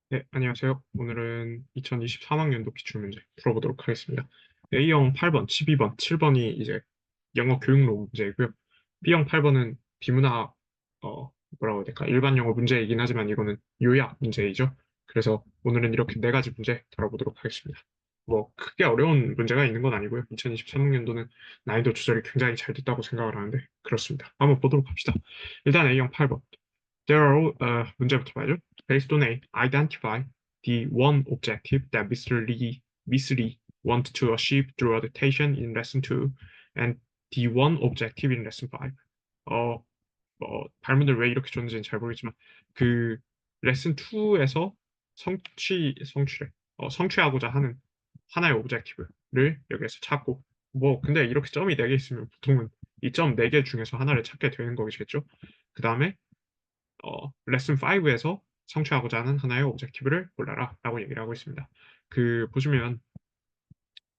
네, 안녕하세요. 오늘은 2023학년도 기출문제 풀어보도록 하겠습니다. A형 8번, 12번, 7번이 이제 영어 교육로 문제이고요. B형 8번은 비문학, 뭐라고 해야 될까? 일반 영어 문제이긴 하지만 이거는 요약 문제이죠. 그래서 오늘은 이렇게 네 가지 문제 다뤄보도록 하겠습니다. 뭐, 크게 어려운 문제가 있는 건 아니고요. 2023학년도는 난이도 조절이 굉장히 잘 됐다고 생각을 하는데, 그렇습니다. 한번 보도록 합시다. 일단 A형 8번. There are, 문제부터 봐야죠. Based on A, identify the one objective that Miss Lee want to achieve through adaptation in lesson 2 and the one objective in lesson 5. 어, 발문을 왜 이렇게 줬는지는 잘 모르겠지만 그 레슨 2에서 성취하고자 하는 하나의 오브젝티브를 여기에서 찾고 뭐 근데 이렇게 점이 4개 있으면 보통은 이 점 4개 중에서 하나를 찾게 되는 거겠죠. 그 다음에 레슨 5에서 성취하고자 하는 하나의 오브젝티브를 골라라 라고 얘기를 하고 있습니다. 보시면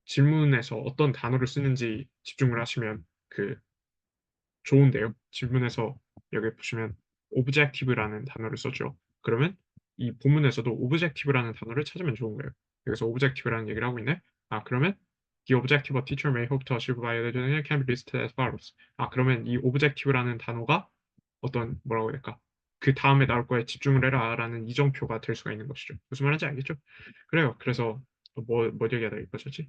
질문에서 어떤 단어를 쓰는지 집중을 하시면 좋은데요. 질문에서 여기 보시면 objective라는 단어를 썼죠. 그러면 이 본문에서도 objective라는 단어를 찾으면 좋은 거예요. 여기서 objective라는 얘기를 하고 있네. 그러면 the objective a teacher may hope to achieve by the can be listed as follows. 그러면 이 objective라는 단어가 뭐라고 해야 될까? 그 다음에 나올 거에 집중을 해라라는 이정표가 될 수가 있는 것이죠. 무슨 말인지 알겠죠? 그래요. 그래서 뭐 얘기하다 이거였지?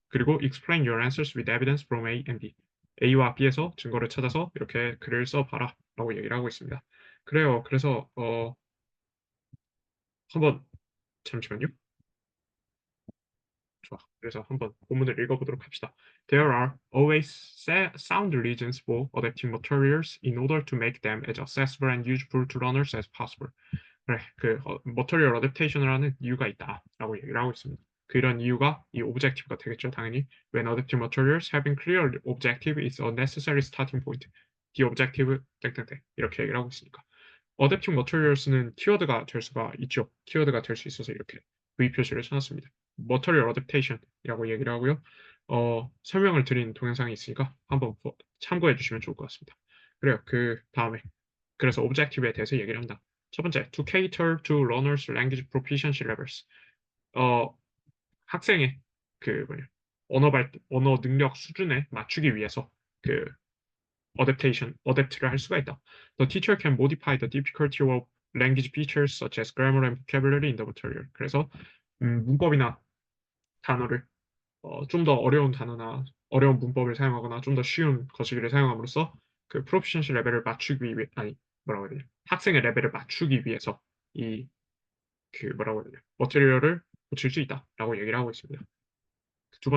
그리고 explain your answers with evidence from A and B. A와 B에서 증거를 찾아서 이렇게 글을 써봐라 라고 얘기를 하고 있습니다. 그래요. 그래서 한번 잠시만요. 좋아. 그래서 한번 본문을 읽어보도록 합시다. There are always sound reasons for adapting materials in order to make them as accessible and useful to learners as possible. 그래, material adaptation을 하는 이유가 있다라고 얘기를 하고 있습니다. 이런 이유가 이 objective가 되겠죠, 당연히. When adapting materials, having clear objective is a necessary starting point. The objective 땡땡땡 이렇게 얘기를 하고 있으니까. adapting materials는 키워드가 될 수가 있죠. 키워드가 될 수 있어서 이렇게 V 표시를 쳐놨습니다. material adaptation이라고 얘기를 하고요. 설명을 드린 동영상이 있으니까 한번 참고해 주시면 좋을 것 같습니다. 그래요. 다음에 그래서 objective에 대해서 얘기를 한다. 첫 번째, to cater to learners' language proficiency levels. 어, 학생의 언어 능력 수준에 맞추기 위해서 그 adapt를 할 수가 있다. The teacher can modify the difficulty of language features such as grammar and vocabulary in the material. 그래서 문법이나 단어를 좀 더 어려운 단어나 어려운 문법을 사용하거나 좀 더 쉬운 거시기를 사용함으로써 프로피션시 레벨을 맞추기 위해 아니 뭐라고 해야 되냐 학생의 레벨을 맞추기 위해서 이 뭐라고 해야 되냐 머티리얼을 고칠 수 있다라고 얘기를 하고 있습니다. 두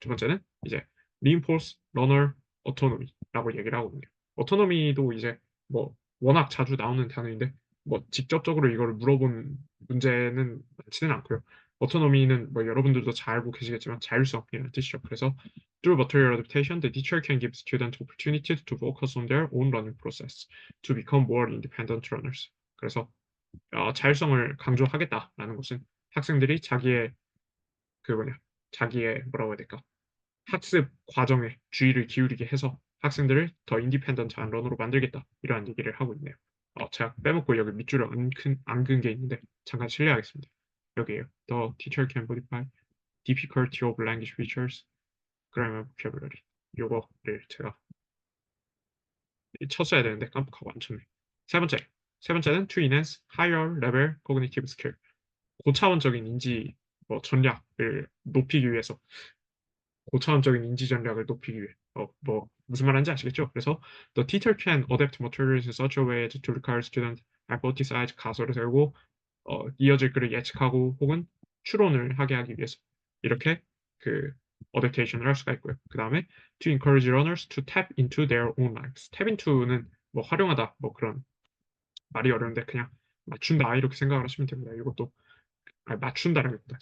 번째는 이제 reinforce learner autonomy라고 얘기를 하고 있네요. autonomy도 이제 뭐 워낙 자주 나오는 단어인데 뭐 직접적으로 이걸 물어본 문제는 많지는 않고요. autonomy는 뭐 여러분들도 잘 알고 계시겠지만 자율성이라는 뜻이죠. 그래서 through material adaptation, the teacher can give students opportunities to focus on their own learning process to become more independent learners. 그래서 자율성을 강조하겠다라는 것은 학생들이 자기의 뭐라고 해야 될까? 학습 과정에 주의를 기울이게 해서 학생들을 더 인디펜던트한 런으로 만들겠다. 이러한 얘기를 하고 있네요. 제가 빼먹고 여기 밑줄을 안 긋은 게 있는데 잠깐 실례하겠습니다. 여기에요. The teacher can modify difficulty of language features, grammar, vocabulary. 요거를 제가 쳤어야 되는데 깜빡하고 안 쳤네. 세 번째. 세 번째는 to enhance higher level cognitive skill. 고차원적인 인지 전략을 높이기 위해서 고차원적인 인지 전략을 높이기 위해 무슨 말인지 아시겠죠? 그래서 the teacher can adapt materials in such a way as to require student hypothesize 가설을 세우고 이어질 글을 예측하고 혹은 추론을 하게 하기 위해서 이렇게 adaptation을 할 수가 있고요. 그 다음에 to encourage learners to tap into their own lives. tap into는 활용하다 그런 말이 어려운데 그냥 맞춘다 이렇게 생각을 하시면 됩니다. 이것도 맞춘다라기보다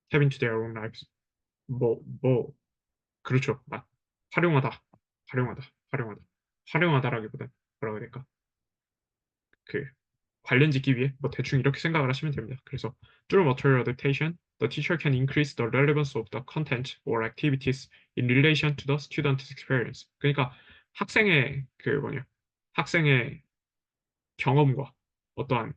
tap into their own lives 뭐, 뭐, 그렇죠. 활용하다, 활용하다, 활용하다. 활용하다라기보다 뭐라고 해야 될까? 그, 관련 짓기 위해 대충 이렇게 생각을 하시면 됩니다. 그래서 through material adaptation, the teacher can increase the relevance of the content or activities in relation to the student's experience. 그러니까 학생의 학생의 경험과 어떠한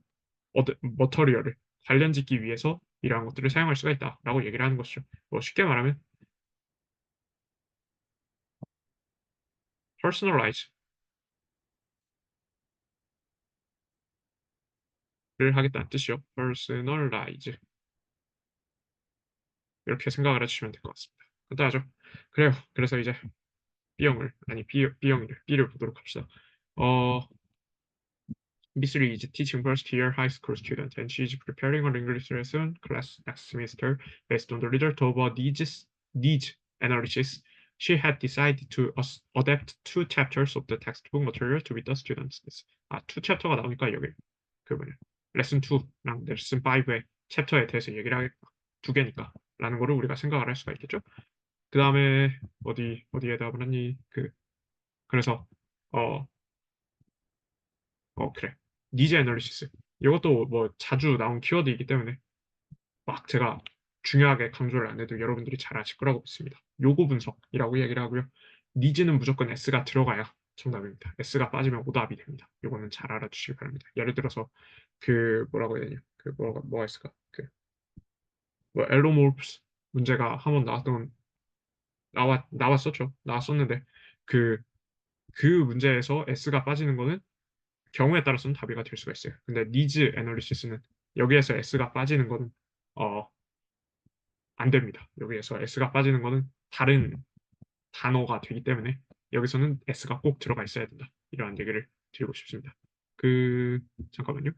머터리얼을 관련 짓기 위해서 이러한 것들을 사용할 수가 있다라고 얘기를 하는 것이죠. 뭐 쉽게 말하면 personalize를 하겠다는 뜻이요. personalize 이렇게 생각을 해주시면 될 것 같습니다. 간단하죠? 그래요. 그래서 이제 B를 보도록 합시다. 어, B3 is teaching first year high school student and she is preparing her English lesson class next semester based on the result of a needs analysis. She had decided to adapt two chapters of the textbook material to with the students. two 챕터가 나오니까 여기 그 뭐냐 레슨 2랑 레슨 5의 챕터에 대해서 얘기를 하겠다. 두 개니까 라는 거를 우리가 생각을 할 수가 있겠죠. 그 다음에 어디에다 보냈니? 그래서 어, 그래. 니즈 애널리시스. 이것도 뭐 자주 나온 키워드이기 때문에 막 제가 중요하게 강조를 안 해도 여러분들이 잘 아실 거라고 믿습니다. 요구 분석이라고 얘기를 하고요. 니즈는 무조건 S가 들어가야 정답입니다. S가 빠지면 오답이 됩니다. 요거는 잘 알아주시기 바랍니다. 예를 들어서 뭐라고 해야 되냐? 뭐가 있을까? 뭐 엘로몰프스 문제가 한번 나왔었죠. 나왔었는데 그 문제에서 S가 빠지는 거는 경우에 따라서는 답이가 될 수가 있어요. 근데 니즈 애널리시스는 여기에서 S가 빠지는 거는 어, 안 됩니다. 여기에서 S가 빠지는 거는 다른 단어가 되기 때문에 여기서는 S가 꼭 들어가 있어야 된다. 이러한 얘기를 드리고 싶습니다. 잠깐만요.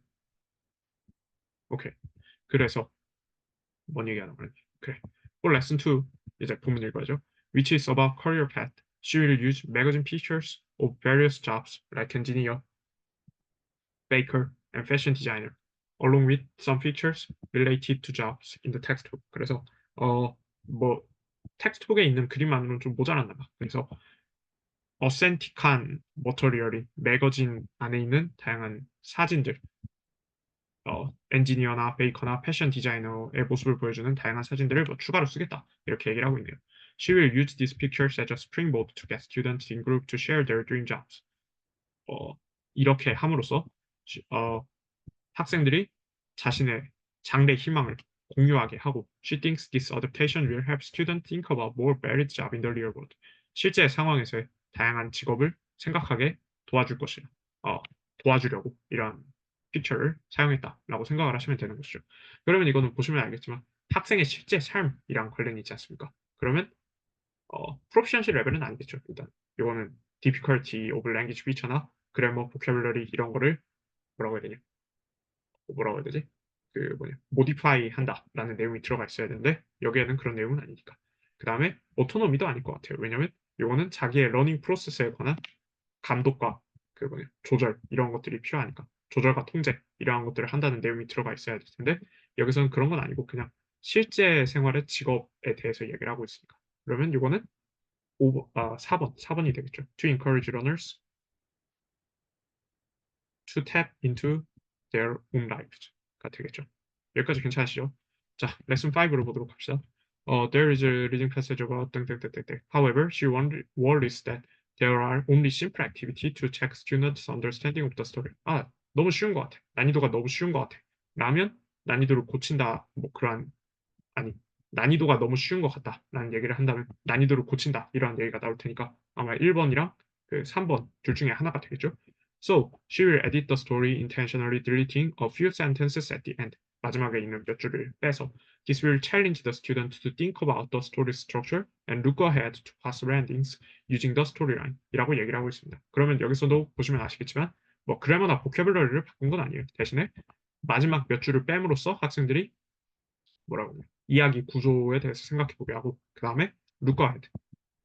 오케이. 그래서 뭔 얘기하는 거지? 그래. For lesson 2 이제 본문 읽어야죠. Which is about career path. She will use magazine pictures of various jobs like engineer, baker, and fashion designer, along with some features related to jobs in the textbook. 그래서 뭐 텍스트북에 있는 그림만으로는 좀 모자란다 봐. 그래서 어센틱한 머터리얼인 매거진 안에 있는 다양한 사진들, 엔지니어나 베이커나 패션 디자이너의 모습을 보여주는 다양한 사진들을 뭐 추가로 쓰겠다. 이렇게 얘기를 하고 있네요. She will use these pictures as a springboard to get students in group to share their dream jobs. 어, 이렇게 함으로써 학생들이 자신의 장래 희망을 공유하게 하고 She thinks this adaptation will help students think about more varied jobs in the real world. 실제 상황에서의 다양한 직업을 생각하게 도와줄 것이라 도와주려고 이러한 피처를 사용했다라고 생각을 하시면 되는 것이죠. 그러면 이거는 보시면 알겠지만 학생의 실제 삶이랑 관련이 있지 않습니까? 그러면 프로피션시 레벨은 아니겠죠. 일단 이거는 difficulty of language feature나 grammar, vocabulary 이런 거를 뭐라고 해야 되냐? 뭐라고 해야 되지? 모디파이 한다라는 내용이 들어가 있어야 되는데 여기에는 그런 내용은 아니니까. 그 다음에 오토노미도 아닐 것 같아요. 왜냐면 이거는 자기의 러닝 프로세스에 관한 감독과 조절 이런 것들이 필요하니까 조절과 통제 이러한 것들을 한다는 내용이 들어가 있어야 될 텐데 여기서는 그런 건 아니고 그냥 실제 생활의 직업에 대해서 얘기를 하고 있으니까 그러면 이거는 4번이 되겠죠. To encourage learners to tap into their own lives가 되겠죠. 여기까지 괜찮으시죠? 자, 레슨 5로 보도록 합시다. There is a reading passage about 땡땡땡땡땡. However, she worries that there are only simple activity to check students' understanding of the story. 너무 쉬운 것 같아. 난이도가 너무 쉬운 것 같아. 라면 난이도를 고친다. 아니, 난이도가 너무 쉬운 것 같다라는 얘기를 한다면 난이도를 고친다. 이러한 얘기가 나올 테니까 아마 1번이랑 3번 둘 중에 하나가 되겠죠. So, she will edit the story intentionally deleting a few sentences at the end. 마지막에 있는 몇 줄을 빼서 This will challenge the student to think about the story structure and look ahead to possible endings using the storyline 이라고 얘기를 하고 있습니다. 그러면 여기서도 보시면 아시겠지만 뭐 그래머나 보캐블러리를 바꾼 건 아니에요. 대신에 마지막 몇 줄을 뺨으로써 학생들이 뭐라고 해요? 이야기 구조에 대해서 생각해보게 하고 그 다음에 look ahead,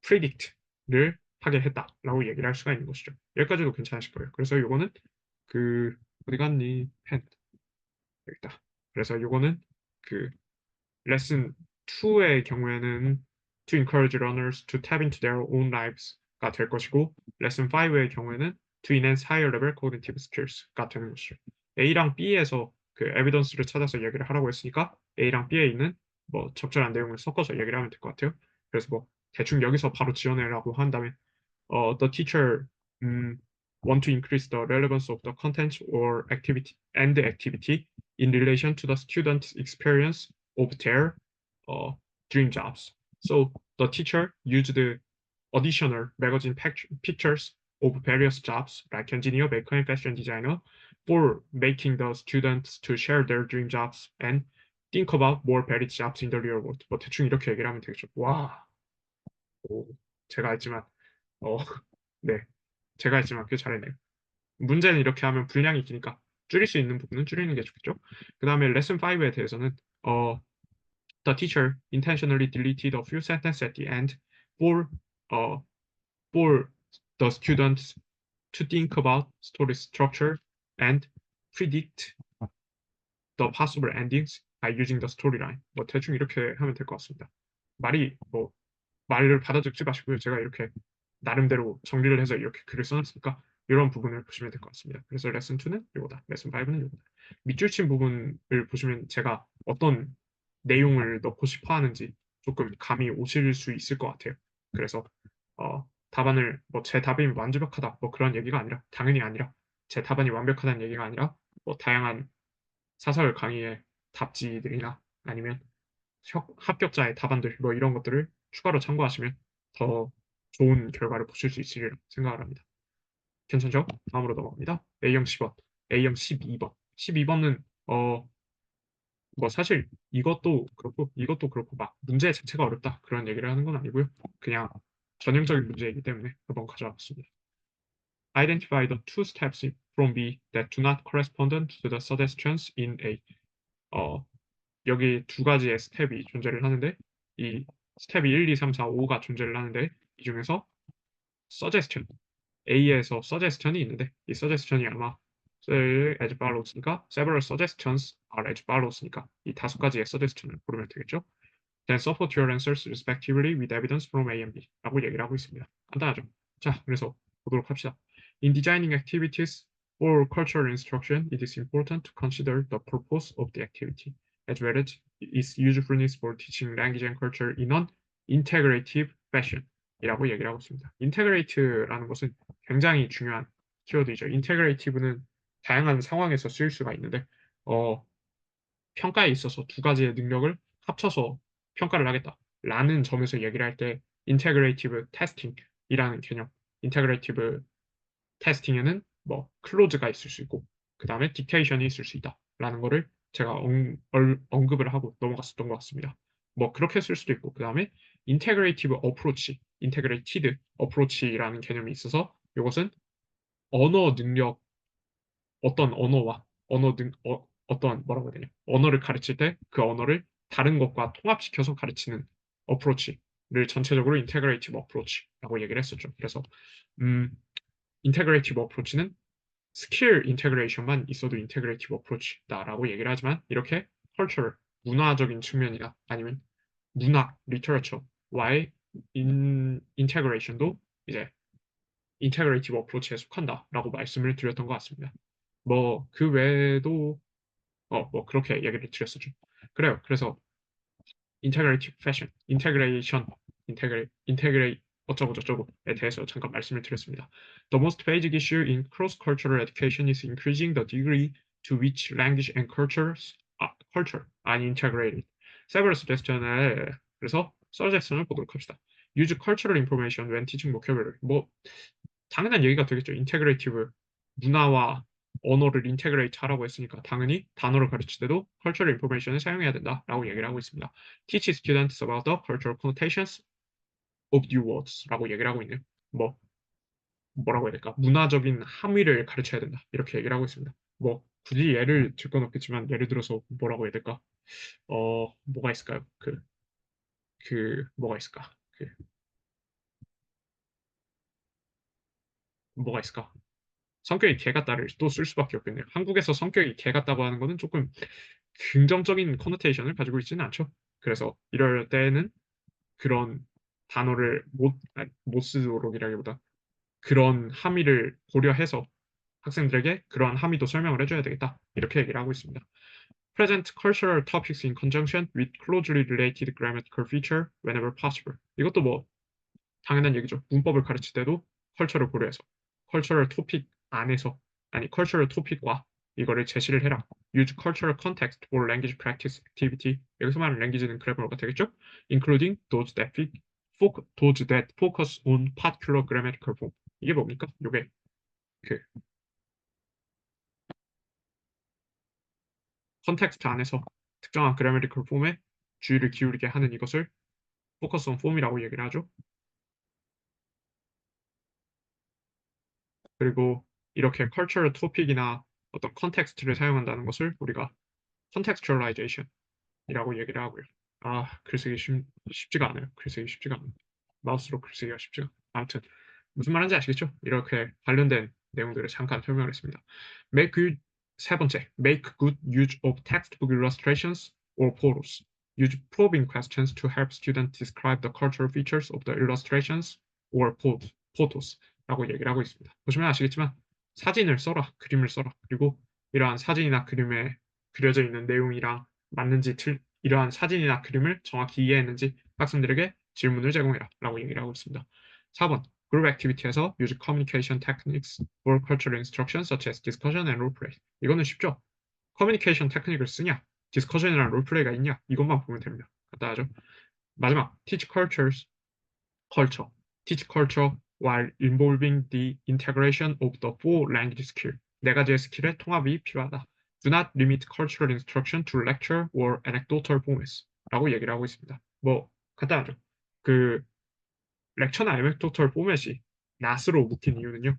predict를 하게 했다라고 얘기를 할 수가 있는 것이죠. 여기까지도 괜찮으실 거예요. 그래서 요거는 어디 갔니? 펜 여기 있다. 그래서 요거는 그 레슨 2의 경우에는 to encourage learners to tap into their own lives가 될 것이고 레슨 5의 경우에는 to enhance higher level cognitive skills가 되는 것이죠. A랑 B에서 에비던스를 찾아서 얘기를 하라고 했으니까 A랑 B에 있는 뭐 적절한 내용을 섞어서 얘기를 하면 될 것 같아요. 그래서 뭐 대충 여기서 바로 지어내라고 한다면 the teacher want to increase the relevance of the content or activity in relation to the student's experience of their dream jobs. So the teacher used the additional magazine pictures of various jobs like engineer, maker, and fashion designer for making the students to share their dream jobs and think about more varied jobs in the real world. 뭐 대충 이렇게 얘기를 하면 되겠죠. 와, 오, 제가 했지만 어, 네, 제가 했지만 꽤 잘했네요. 문제는 이렇게 하면 분량이 기니까 줄일 수 있는 부분은 줄이는 게 좋겠죠. 그 다음에 레슨 5에 대해서는 the teacher intentionally deleted a few sentences at the end for uh, for the students to think about story structure and predict the possible endings by using the storyline. 뭐 대충 이렇게 하면 될 것 같습니다. 말을 받아 적지 마시고요. 제가 이렇게 나름대로 정리를 해서 이렇게 글을 써놨으니까 이런 부분을 보시면 될 것 같습니다. 그래서 레슨 2는 이거다. 레슨 5는 이거다. 밑줄 친 부분을 보시면 제가 어떤 내용을 넣고 싶어 하는지 조금 감이 오실 수 있을 것 같아요. 그래서 답안을 제 답이 완벽하다 그런 얘기가 아니라 당연히 아니라 제 답안이 완벽하다는 얘기가 아니라 다양한 사설 강의의 답지들이나 아니면 합격자의 답안들 이런 것들을 추가로 참고하시면 더 좋은 결과를 보실 수 있으리라 생각을 합니다. 괜찮죠? 다음으로 넘어갑니다. A형 10번, A형 12번. 12번은 사실 이것도 그렇고 막 문제 자체가 어렵다 그런 얘기를 하는 건 아니고요. 그냥 전형적인 문제이기 때문에 한번 가져와봤습니다. Identify the two steps from B that do not correspond to the suggestions in A. 여기 두 가지의 스텝이 존재를 하는데 이 스텝이 1, 2, 3, 4, 5가 존재를 하는데 이 중에서 suggestion, A에서 suggestion이 있는데 이 suggestion이 아마 as follows니까 several suggestions are as follows니까 이 다섯 가지의 suggestion을 고르면 되겠죠. Then support your answers respectively with evidence from A and B 라고 얘기를 하고 있습니다. 간단하죠. 자, 그래서 보도록 합시다. In designing activities for cultural instruction, it is important to consider the purpose of the activity, as well as its usefulness for teaching language and culture in an integrative fashion. 이라고 얘기를 하고 있습니다. integrate라는 것은 굉장히 중요한 키워드이죠. integrative는 다양한 상황에서 쓰일 수가 있는데, 평가에 있어서 두 가지의 능력을 합쳐서 평가를 하겠다라는 점에서 얘기를 할 때 integrative testing이라는 개념, integrative testing에는 클로즈가 있을 수 있고 그 다음에 dictation이 있을 수 있다라는 거를 제가 언급을 하고 넘어갔었던 것 같습니다. 그렇게 쓸 수도 있고 그 다음에 integrative approach, integrated approach라는 개념이 있어서 이것은 언어 능력 어떤 언어와 어떤 뭐라고 해야 되냐 언어를 가르칠 때 그 언어를 다른 것과 통합시켜서 가르치는 어프로치를 전체적으로 인테그레이티브 어프로치라고 얘기를 했었죠. 그래서 인테그레이티브 어프로치는 스킬 인테그레이션만 있어도 인테그레이티브 어프로치다라고 얘기를 하지만 이렇게 컬처럴 문화적인 측면이나 아니면 문학 리터러처와의 인테그레이션도 이제 인테그레이티브 어프로치에 속한다라고 말씀을 드렸던 것 같습니다. 그 외에도 그렇게 얘기를 드렸었죠. 그래요. 그래서 integrative fashion, integration, integrate 어쩌고 저쩌고에 대해서 잠깐 말씀을 드렸습니다. The most basic issue in cross-cultural education is increasing the degree to which language and culture are integrated. Several suggestion에 그래서 suggestion을 보도록 합시다. Use cultural information when teaching vocabulary. 당연한 얘기가 되겠죠. integrative 문화와 언어를 인테그레이트 하라고 했으니까 당연히 단어를 가르칠 때도 cultural information을 사용해야 된다라고 얘기를 하고 있습니다. Teach students about the cultural connotations of new words 라고 얘기를 하고 있네요. 뭐라고 해야 될까? 문화적인 함의를 가르쳐야 된다. 이렇게 얘기를 하고 있습니다. 굳이 예를 들 건 없겠지만 예를 들어서 뭐라고 해야 될까? 뭐가 있을까요? 뭐가 있을까? 뭐가 있을까? 성격이 개 같다를 또 쓸 수밖에 없겠네요. 한국에서 성격이 개 같다고 하는 거는 조금 긍정적인 코노테이션을 가지고 있지는 않죠. 그래서 이럴 때는 그런 단어를 못 쓰도록이라기보다 그런 함의를 고려해서 학생들에게 그러한 함의도 설명을 해줘야 되겠다. 이렇게 얘기를 하고 있습니다. Present cultural topics in conjunction with closely related grammatical feature whenever possible. 이것도 당연한 얘기죠. 문법을 가르칠 때도 컬처를 고려해서 cultural topic 안에서 아니 cultural topic과 이거를 제시를 해라. Use cultural context for language practice activity. 여기서 말하는 language는 grammar가 되겠죠? Including those that focus on particular grammatical form. 이게 뭡니까? 요게 그 컨텍스트 안에서 특정한 grammatical form에 주의를 기울이게 하는 이것을 focus on form이라고 얘기를 하죠. 그리고 이렇게 cultural topic이나 어떤 컨텍스트를 사용한다는 것을 우리가 contextualization이라고 얘기를 하고요. 글쓰기 쉽지가 않아요. 글쓰기 쉽지가 않아요. 마우스로 글쓰기가 쉽지가 않아요. 아무튼 무슨 말인지 아시겠죠? 이렇게 관련된 내용들을 잠깐 설명을 했습니다. 세 번째, make good use of textbook illustrations or photos. Use probing questions to help students describe the cultural features of the illustrations or photos. 라고 얘기를 하고 있습니다. 보시면 아시겠지만 사진을 써라, 그림을 써라. 그리고 이러한 사진이나 그림에 그려져 있는 내용이랑 맞는지 이러한 사진이나 그림을 정확히 이해했는지 학생들에게 질문을 제공해라 라고 얘기를 하고 있습니다. 4번 그룹 액티비티에서 use communication techniques for cultural instruction such as discussion and roleplay. 이거는 쉽죠? 커뮤니케이션 테크닉을 쓰냐? 디스커션이랑 롤플레이가 있냐? 이것만 보면 됩니다. 간단하죠? 마지막 teach culture. teach culture while involving the integration of the four language skill. 네 가지의 스킬의 통합이 필요하다. Do not limit cultural instruction to lecture or anecdotal formats. 라고 얘기를 하고 있습니다. 뭐 간단하죠. 그 렉처나 anecdotal 포맷이 낫으로 묶인 이유는요.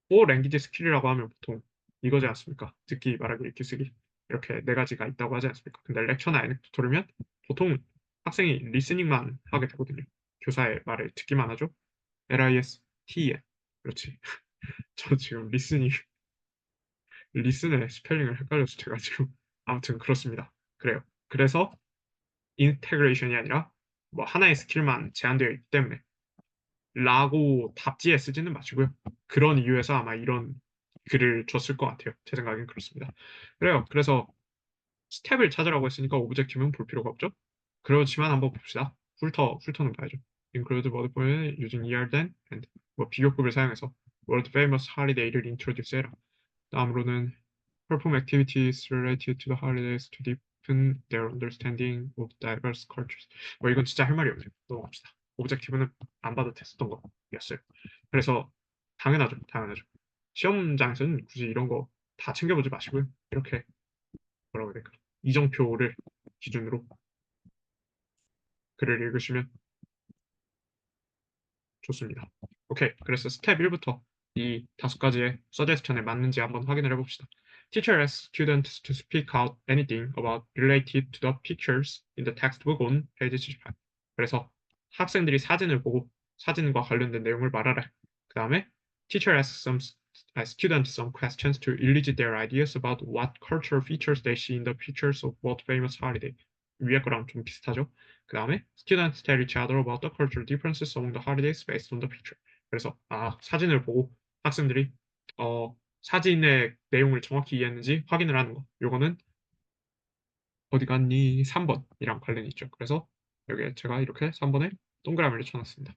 four language skill이라고 하면 보통 이거지 않습니까? 듣기, 말하기, 읽기, 쓰기 이렇게 네 가지가 있다고 하지 않습니까? 근데 렉처나 anecdotal이면 보통 학생이 리스닝만 하게 되거든요. 교사의 말을 듣기만 하죠. LISTEN. 그렇지. 저 지금 리슨의 스펠링을 헷갈려서 제가 지금 아무튼 그렇습니다. 그래요. 그래서 인테그레이션이 아니라 뭐 하나의 스킬만 제한되어 있기 때문에 라고 답지에 쓰지는 마시고요. 그런 이유에서 아마 이런 글을 줬을 것 같아요. 제 생각엔 그렇습니다. 그래요. 그래서 스텝을 찾으라고 했으니까 오브젝티브는 볼 필요가 없죠. 그렇지만 한번 봅시다. 훑어는 봐야죠. include word point using ER then and 뭐 비교급을 사용해서 world famous holiday를 introduce 해라. 다음으로는 perform activities related to the holidays to deepen their understanding of diverse cultures. 뭐 이건 진짜 할 말이 없네요. 넘어갑시다. 오브젝티브는 안 봐도 됐었던 거였어요. 그래서 당연하죠. 시험장에서는 굳이 이런 거 다 챙겨보지 마시고요. 이렇게 뭐라고 해야 될까? 이정표를 기준으로 글을 읽으시면 좋습니다. 오케이. 그래서 스텝 1부터 이 5가지의 서제스천에 맞는지 한번 확인을 해봅시다. Teacher asks students to speak out anything about related to the pictures in the textbook on page 78. 그래서 학생들이 사진을 보고 사진과 관련된 내용을 말하라. 그 다음에 Teacher asks students some questions to elicit their ideas about what cultural features they see in the pictures of what famous holiday. 위에 거랑 좀 비슷하죠? 그 다음에 students tell each other about the cultural differences among the holidays based on the picture. 그래서 사진을 보고 학생들이 사진의 내용을 정확히 이해했는지 확인을 하는 거. 요거는 어디 갔니? 3번이랑 관련이 있죠. 그래서 여기에 제가 이렇게 3번에 동그라미를 쳐놨습니다.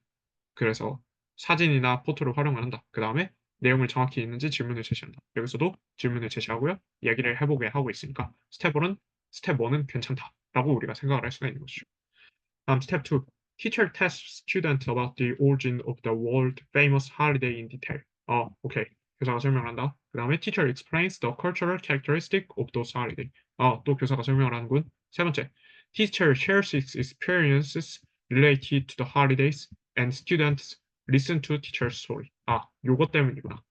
그래서 사진이나 포토를 활용을 한다. 그 다음에 내용을 정확히 읽는지 질문을 제시한다. 여기서도 질문을 제시하고요. 얘기를 해보게 하고 있으니까 스텝 1은 괜찮다라고 우리가 생각을 할 수가 있는 것이죠. 다음 스텝 2. Teacher tests student about the origin of the world famous holiday in detail. 오케이. 교사가 설명을 한다. 그 다음에 teacher explains the cultural characteristic of those holiday. 또 교사가 설명을 하는군. 세 번째. Teacher shares its experiences related to the holidays and students listen to teacher's story. 요것 때문이구나.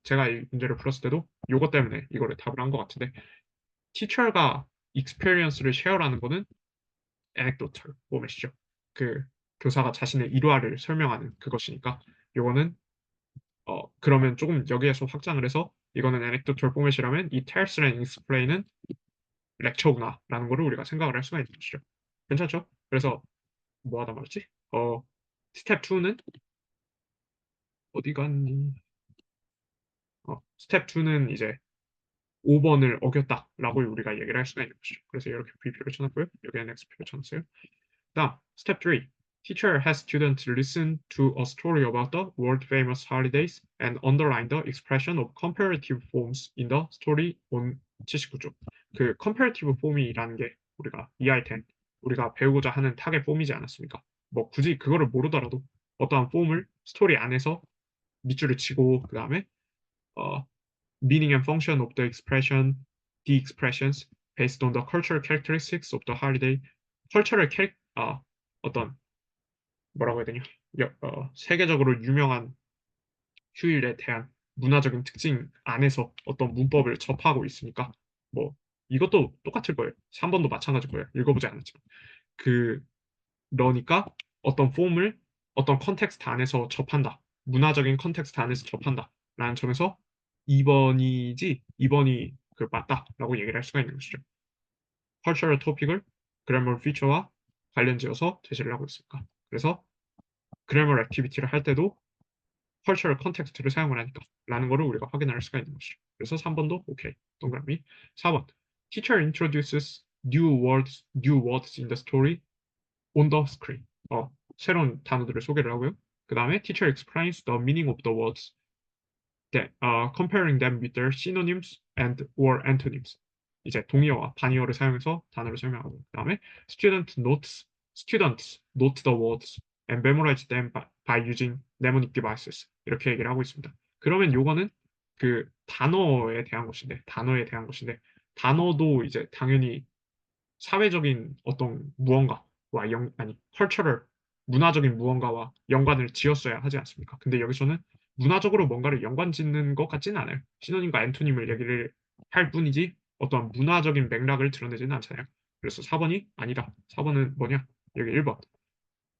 제가 이 문제를 풀었을 때도 요것 때문에 이거를 답을 한 것 같은데 teacher가 experience를 share하는 거는 anecdotal 포맷이죠. 그 교사가 자신의 일화를 설명하는 그것이니까 요거는 그러면 조금 여기에서 확장을 해서 이거는 anecdotal 포맷이라면 이 tells랑 explain은 lecture구나라는 거를 우리가 생각을 할 수가 있는 것이죠. 괜찮죠? 그래서 뭐 하다 말았지? 스텝 2는 어디 갔니? 스텝 2는 이제 5번을 어겼다라고 우리가 얘기를 할 수가 있는 것이죠. 그래서 이렇게 VP를 쳐놨고요. 여기에 NXP를 쳐놨어요. 다음 스텝 3. Teacher has students listen to a story about the world-famous holidays and underline the expression of comparative forms in the story on 79쪽. 그 comparative form이라는 게 우리가 EIT 우리가 배우고자 하는 탁의 폼이지 않았습니까? 뭐 굳이 그거를 모르더라도 어떠한 폼을 스토리 안에서 밑줄을 치고 그 다음에 meaning and function of the expressions based on the cultural characteristics of the holiday. cultural 어떤 뭐라고 해야 되냐? 세계적으로 유명한 휴일에 대한 문화적인 특징 안에서 어떤 문법을 접하고 있으니까 뭐 이것도 똑같을 거예요. 3번도 마찬가지일 거예요. 읽어보지 않았지만. 그러니까 어떤 폼을 어떤 컨텍스트 안에서 접한다. 문화적인 컨텍스트 안에서 접한다. 라는 점에서 2번이 그 맞다라고 얘기를 할 수가 있는 것이죠. cultural topic을 grammar feature와 관련지어서 제시를 하고 있으니까. 그래서 grammar activity를 할 때도 cultural context를 사용을 하니까 라는 거를 우리가 확인할 수가 있는 것이죠. 그래서 3번도 오케이. 동그라미. 4번. Teacher introduces new words in the story on the screen. 새로운 단어들을 소개를 하고요. 그 다음에 teacher explains the meaning of the words, comparing them with their synonyms and or antonyms. 이제 동의어와 반의어를 사용해서 단어를 설명하고 그 다음에 students note the words and memorize them by using mnemonic devices 이렇게 얘기를 하고 있습니다. 그러면 요거는 그 단어에 대한 것인데 단어도 이제 당연히 사회적인 어떤 무언가와 컬처럴 문화적인 무언가와 연관을 지었어야 하지 않습니까? 근데 여기서는 문화적으로 뭔가를 연관 짓는 것 같지는 않아요. 시노님과 엔토님을 얘기를 할 뿐이지 어떤 문화적인 맥락을 드러내지는 않잖아요. 그래서 4번이 아니다. 4번은 뭐냐? 여기 1번.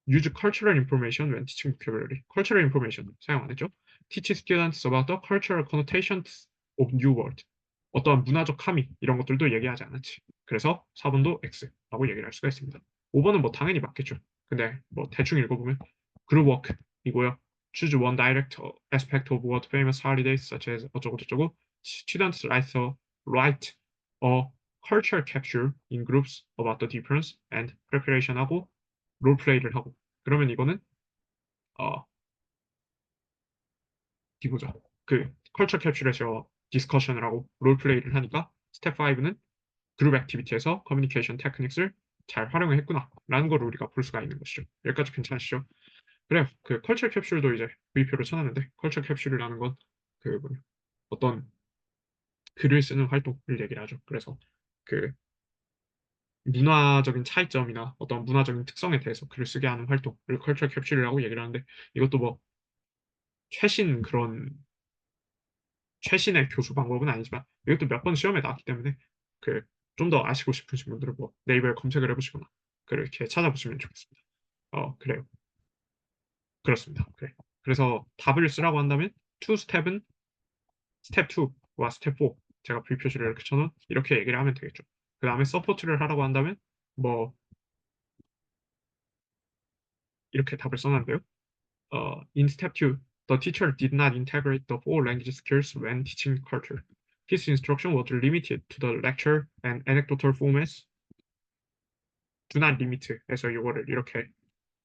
Use cultural information when teaching vocabulary. cultural information 사용 안 했죠? Teach students about the cultural connotations of new word. 어떠한 문화적 함의 이런 것들도 얘기하지 않았지. 그래서 4번도 X라고 얘기를 할 수가 있습니다. 5번은 뭐 당연히 맞겠죠. 근데 뭐 대충 읽어보면 group work이고요. Choose one direct aspect of world famous holidays such as 어쩌고저쩌고. Students write a culture capture in groups about the difference and preparation하고 롤플레이를 하고 그러면 이거는 보자. 그 컬처 캡슐에서 디스커션을 하고 롤플레이를 하니까 스텝 5는 그룹 액티비티에서 커뮤니케이션 테크닉을 잘 활용을 했구나 라는 걸 우리가 볼 수가 있는 것이죠. 여기까지 괜찮으시죠? 그래요. 그 컬처 캡슐도 이제 V표로 쳐놨는데 컬처 캡슐이라는 건 그 어떤 글을 쓰는 활동을 얘기를 하죠. 그래서 그 문화적인 차이점이나 어떤 문화적인 특성에 대해서 글을 쓰게 하는 활동을 컬처 캡슐이라고 얘기를 하는데 이것도 뭐 최신의 교수 방법은 아니지만 이것도 몇 번 시험에 나왔기 때문에 그 좀 더 아시고 싶으신 분들은 뭐 네이버에 검색을 해보시거나 그렇게 찾아보시면 좋겠습니다. 그래요. 그렇습니다. 그래. 그래서 답을 쓰라고 한다면 투 스텝은 스텝 2와 스텝 4 제가 불표시를 이렇게 쳐놓은 이렇게 얘기를 하면 되겠죠. 그 다음에 서포트를 하라고 한다면 뭐 이렇게 답을 써놨는데요. In step 2, the teacher did not integrate the four language skills when teaching culture. His instruction was limited to the lecture and anecdotal formats. Do not limit에서 이거를 이렇게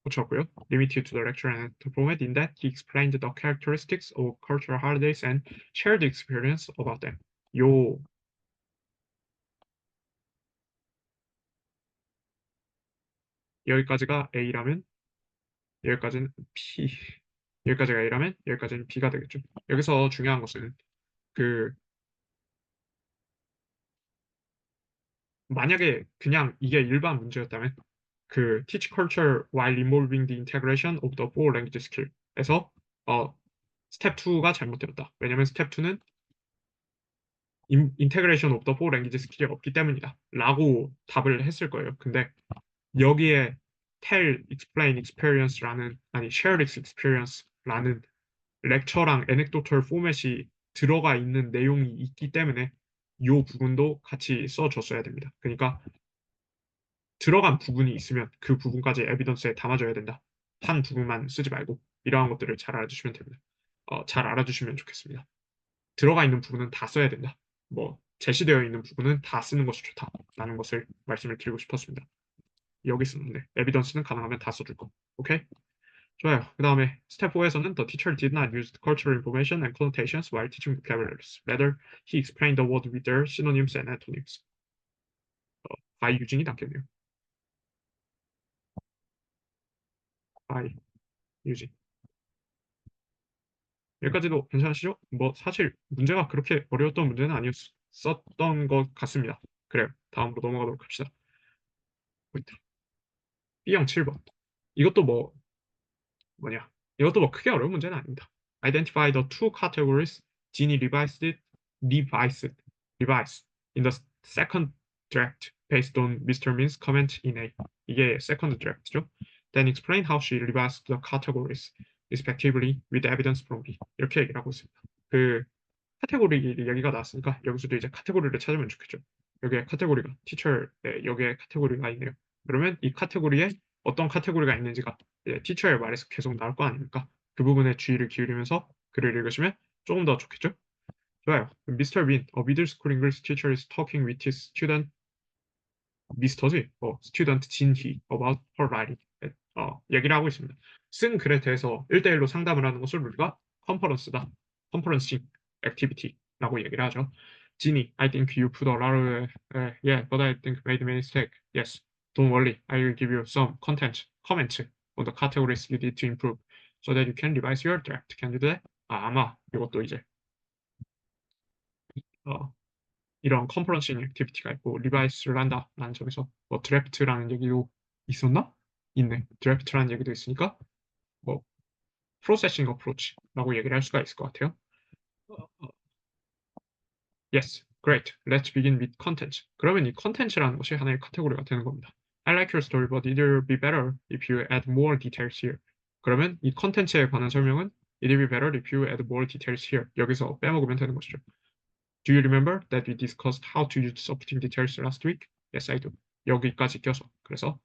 붙였고요. Limited to the lecture and anecdotal format. In that, he explained the characteristics of cultural holidays and shared the experience about them. 요 여기까지가 A라면 여기까지는 B. 여기까지가 A라면 여기까지는 B가 되겠죠. 여기서 중요한 것은 그 만약에 그냥 이게 일반 문제였다면 그 teach culture while involving the integration of the four language skill에서 스텝 2가 잘못되었다. 왜냐면 스텝 2는 integration of the four language skill이 없기 때문이다. 라고 답을 했을 거예요. 근데 여기에 tell, explain, experience라는 아니 share experience라는 렉처랑 anecdotal 포맷이 들어가 있는 내용이 있기 때문에 이 부분도 같이 써줬어야 됩니다. 그러니까 들어간 부분이 있으면 그 부분까지 에비던스에 담아줘야 된다. 한 부분만 쓰지 말고 이러한 것들을 잘 알아주시면 됩니다. 잘 알아주시면 좋겠습니다. 들어가 있는 부분은 다 써야 된다. 뭐 제시되어 있는 부분은 다 쓰는 것이 좋다라는 것을 말씀을 드리고 싶었습니다. 여기 쓰는데 evidence는 가능하면 다 써줄 거. 오케이? 좋아요. 그 다음에 스텝 4에서는 the teacher did not use the cultural information and connotations while teaching vocabularies. Rather, he explained the word with their synonyms and antonyms. by using이 낫겠네요. by using. 여기까지도 괜찮으시죠? 뭐 사실 문제가 그렇게 어려웠던 문제는 아니었었던 것 같습니다. 그래요. 다음으로 넘어가도록 합시다. 포인트. B형 7번. 이것도 뭐냐? 이것도 크게 어려운 문제는 아닙니다. Identify the two categories Ginny revised in the second draft based on Mr. Min's comment in A. 이게 second draft죠. Then explain how she revised the categories respectively with evidence from B. 이렇게 얘기를 하고 있습니다. 그 카테고리 얘기가 나왔으니까 여기서도 이제 카테고리를 찾으면 좋겠죠. 여기에 카테고리가 티처에 여기에 카테고리가 있네요. 그러면 이 카테고리에 어떤 카테고리가 있는지가 티처의 말에서 계속 나올 거 아닙니까? 그 부분에 주의를 기울이면서 글을 읽으시면 조금 더 좋겠죠? 좋아요. Mr. Bean, a middle school English teacher is talking with his student 미스터지? 스튜던트 진희 about her writing. 얘기를 하고 있습니다. 쓴 글에 대해서 1대1로 상담을 하는 것을 우리가 컨퍼런스다. 컨퍼런싱 액티비티라고 얘기를 하죠. 진희, I think you put a lot of, yeah, but I think made a mistake. Yes, don't worry. I will give you some comment on the categories you need to improve so that you can revise your draft. Can you do that? 아마 이것도 이제 어, 이런 컨퍼런싱 액티비티가 있고 리바이스를 한다라는 점에서 드래프트라는 얘기도 있었나? 있네. 드래프트라는 얘기도 있으니까 뭐 프로세싱 어프로치라고 얘기를 할 수가 있을 것 같아요. Yes, great. Let's begin with content. 그러면 이 컨텐츠라는 것이 하나의 카테고리가 되는 겁니다. I like your story, but it'll be better if you add more details here. 그러면 이 컨텐츠에 관한 설명은 it'll be better if you add more details here. 여기서 빼먹으면 되는 것이죠. Do you remember that we discussed how to use supporting details last week? Yes, I do. 여기까지 껴서. 그래서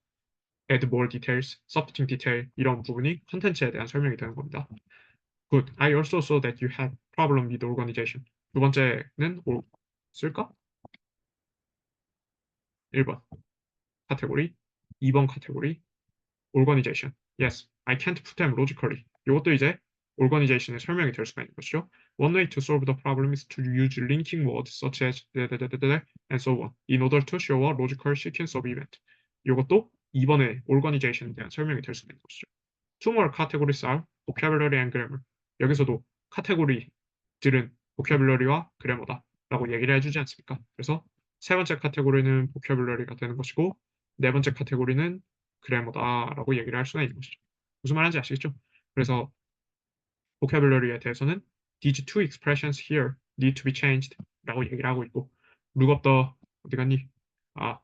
add more details, supporting detail 이런 부분이 컨텐츠에 대한 설명이 되는 겁니다. Good. I also saw that you had problem with organization. 두 번째는 쓸까? 1번 카테고리, 2번 카테고리, organization. Yes, I can't put them logically. 이것도 이제 organization의 설명이 될 수가 있는 것이죠. One way to solve the problem is to use linking words such as and so on in order to show a logical sequence of events. 이것도 2번의 organization에 대한 설명이 될 수가 있는 것이죠. Two more categories are vocabulary and grammar. 여기서도 카테고리들은 vocabulary와 그래머다라고 얘기를 해주지 않습니까? 그래서 세 번째 카테고리는 vocabulary가 되는 것이고 네 번째 카테고리는 그래머다라고 얘기를 할 수가 있는 것이죠. 무슨 말인지 아시겠죠? 그래서 vocabulary에 대해서는 these two expressions here need to be changed 라고 얘기를 하고 있고 look up the 어디 갔니?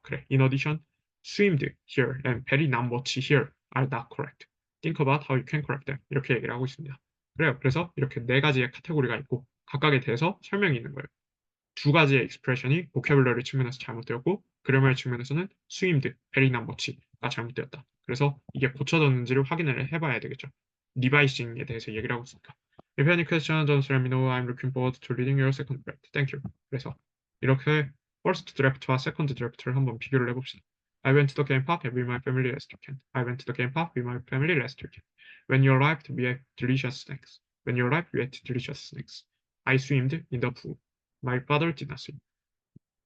그래. In addition, swimmed here and very not much here are not correct. Think about how you can correct them. 이렇게 얘기를 하고 있습니다. 그래요. 그래서 이렇게 네 가지의 카테고리가 있고 각각에 대해서 설명이 있는 거예요. 두 가지의 expression이 vocabulary 측면에서 잘못되었고 grammar 측면에서는 swimmed, very not much가 잘못되었다. 그래서 이게 고쳐졌는지를 확인을 해봐야 되겠죠. 리바이싱에 대해서 얘기를 하고 있으니까. If any questions, just let me know. I'm looking forward to reading your second draft. Thank you. 그래서 이렇게 first draft와 second draft를 한번 비교를 해봅시다. I went to the game park with my family last weekend. I went to the game park with my family last weekend. When you arrived, we ate delicious snacks. When you arrived, we ate delicious snacks. I swimmed in the pool. My father did not swim.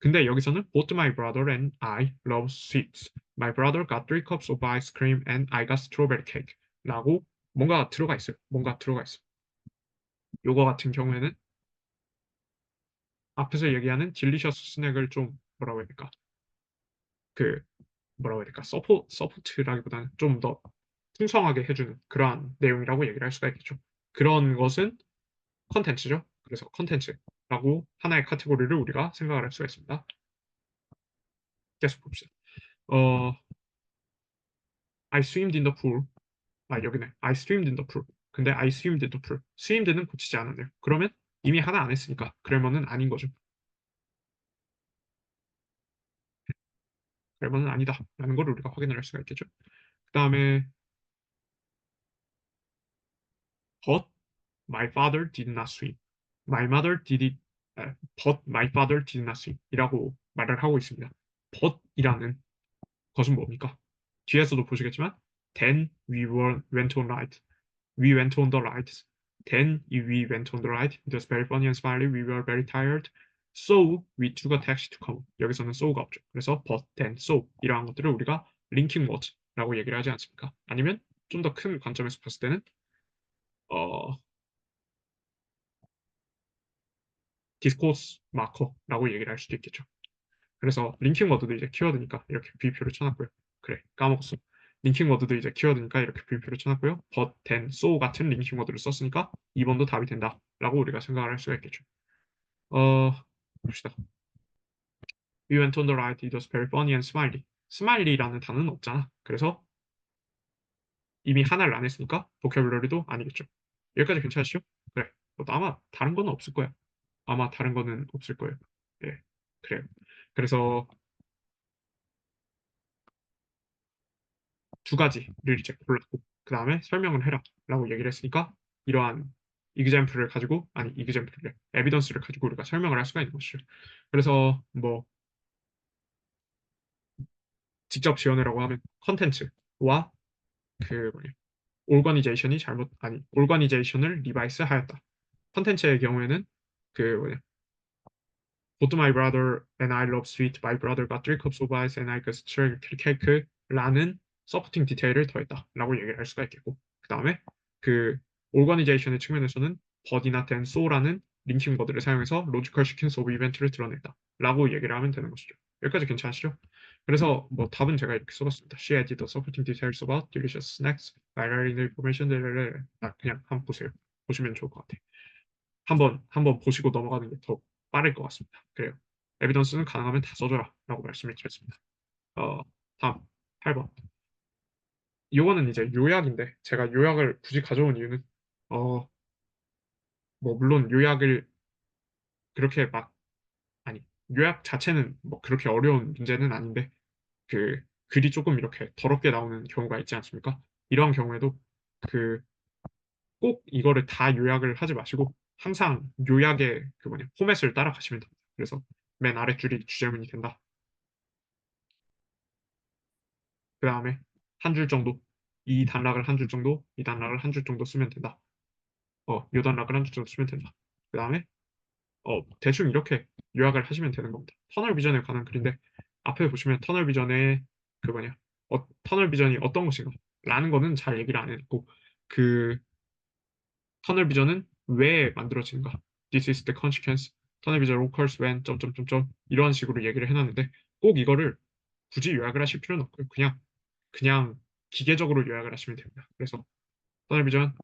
근데 여기서는 both my brother and I love sweets. My brother got 3 cups of ice cream and I got strawberry cake. 라고 뭔가 들어가 있어요. 뭔가 들어가 있어요. 요거 같은 경우에는 앞에서 얘기하는 딜리셔스 스낵을 좀 뭐라고 해야 될까? 그 뭐라고 해야 될까? 서포트라기보다는 좀 더 풍성하게 해주는 그러한 내용이라고 얘기를 할 수가 있겠죠. 그런 것은 컨텐츠죠. 그래서 컨텐츠라고 하나의 카테고리를 우리가 생각을 할 수가 있습니다. 계속 봅시다. I swimmed in the pool. 여기네. I swimmed in the pool. 근데 I swimmed in the pool. swimmed,는 고치지 않았네요. 그러면 이미 하나 안 했으니까 그래머는 아닌 거죠. 그래머는 아니다. 라는 걸 우리가 확인을 할 수가 있겠죠. 그 다음에 but my father did not swim. My mother did it, but my father did not swim. 이라고 말을 하고 있습니다. but이라는 것은 뭡니까? 뒤에서도 보시겠지만 then went on right. We went on the right. Then we went on the right. It was very funny and smiley. We were very tired. So we took a taxi to come. 여기서는 so가 없죠. 그래서 but, then, so 이러한 것들을 우리가 linking word라고 얘기를 하지 않습니까? 아니면 좀 더 큰 관점에서 봤을 때는 어, 디스코스 마커라고 얘기를 할 수도 있겠죠. 그래서 링킹 워드도 이제 키워드니까 이렇게 B표를 쳐놨고요. 그래, 까먹었어. 링킹 워드도 이제 키워드니까 이렇게 B표를 쳐놨고요. but, then, so 같은 링킹 워드를 썼으니까 2번도 답이 된다라고 우리가 생각을 할 수가 있겠죠. 봅시다. We went on the ride. It was very funny and smiley. smiley라는 단어는 없잖아. 그래서 이미 하나를 안 했으니까 보캐블러리도 아니겠죠. 여기까지 괜찮으시죠? 그래. 아마 다른 거는 없을 거야. 아마 다른 거는 없을 거예요. 예, 그래요. 그래서 두 가지를 이제 골랐고 그 다음에 설명을 해라 라고 얘기를 했으니까 이러한 example를 가지고 아니 example를 evidence를 가지고 우리가 설명을 할 수가 있는 것이죠. 그래서 뭐 직접 지원이라고 하면 컨텐츠와 그 뭐냐 오거니제이션이 잘못 아니 오거니제이션을 리바이스 하였다. 컨텐츠의 경우에는 그 뭐냐 Both my brother and I love sweet. My brother got 3 cups of ice and I got strawberry cake라는 서포팅 디테일을 더했다라고 얘기를 할 수가 있겠고 그 다음에 그 오거니제이션의 측면에서는 버디나 댄 소라는 링킹 워드를 사용해서 로지컬 시퀀스 오브 이벤트를 드러냈다라고 얘기를 하면 되는 것이죠. 여기까지 괜찮으시죠? 그래서 뭐 답은 제가 이렇게 써봤습니다. She added the supporting details about delicious snacks by writing the information. 그냥 한번 보세요. 보시면 좋을 것 같아요. 한번 보시고 넘어가는 게 더 빠를 것 같습니다. 그래요. 에비던스는 가능하면 다 써줘라 라고 말씀을 드렸습니다. 다음 8번. 이거는 이제 요약인데 제가 요약을 굳이 가져온 이유는 뭐 물론 요약을 그렇게 막 아니 요약 자체는 뭐 그렇게 어려운 문제는 아닌데 그 글이 조금 이렇게 더럽게 나오는 경우가 있지 않습니까? 이런 경우에도 그 꼭 이거를 다 요약을 하지 마시고 항상 요약의 그 뭐냐 포맷을 따라가시면 됩니다. 그래서 맨 아랫줄이 주제문이 된다. 그 다음에 한 줄 정도, 이 단락을 한 줄 정도, 이 단락을 한 줄 정도 쓰면 된다. 요 단락을 한 줄 정도 쓰면 된다. 그 다음에 대충 이렇게 요약을 하시면 되는 겁니다. 터널 비전에 관한 글인데 앞에 보시면 터널 비전의 그 뭐냐 터널 비전이 어떤 것인가 라는 거는 잘 얘기를 안 했고 그 터널 비전은 왜 만들어지는가 This is the consequence. 터널 비전 occurs when 점점점점 이런 식으로 얘기를 해놨는데 꼭 이거를 굳이 요약을 하실 필요는 없고요. 그냥 기계적으로 요약을 하시면 됩니다. 그래서 터널 비전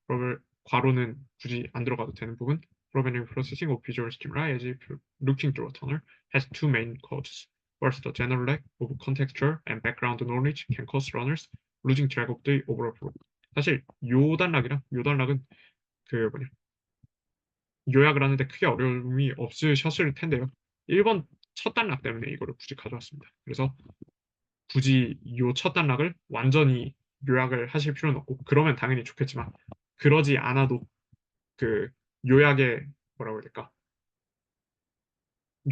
괄호는 굳이 안 들어가도 되는 부분 Programming processing of visual stimuli as if looking through a tunnel has two main causes. First, the general lack of contextual and background knowledge can cause runners losing track of the overall flow. 사실 요 단락이랑 요 단락은 그 뭐냐 요약을 하는데 크게 어려움이 없으셨을 텐데요. 1번 첫 단락 때문에 이거를 굳이 가져왔습니다. 그래서 굳이 요 첫 단락을 완전히 요약을 하실 필요는 없고 그러면 당연히 좋겠지만 그러지 않아도 그 요약의 뭐라고 해야 될까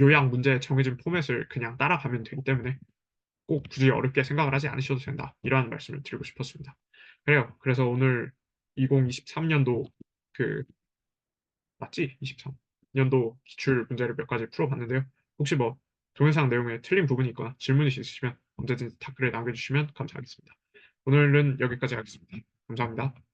요약 문제에 정해진 포맷을 그냥 따라가면 되기 때문에 꼭 굳이 어렵게 생각을 하지 않으셔도 된다. 이러한 말씀을 드리고 싶었습니다. 그래요. 그래서 오늘 2023년도 그 맞지? 23년도 기출 문제를 몇 가지 풀어봤는데요. 혹시 뭐 동영상 내용에 틀린 부분이 있거나 질문이 있으시면 언제든지 댓글에 남겨주시면 감사하겠습니다. 오늘은 여기까지 하겠습니다. 감사합니다.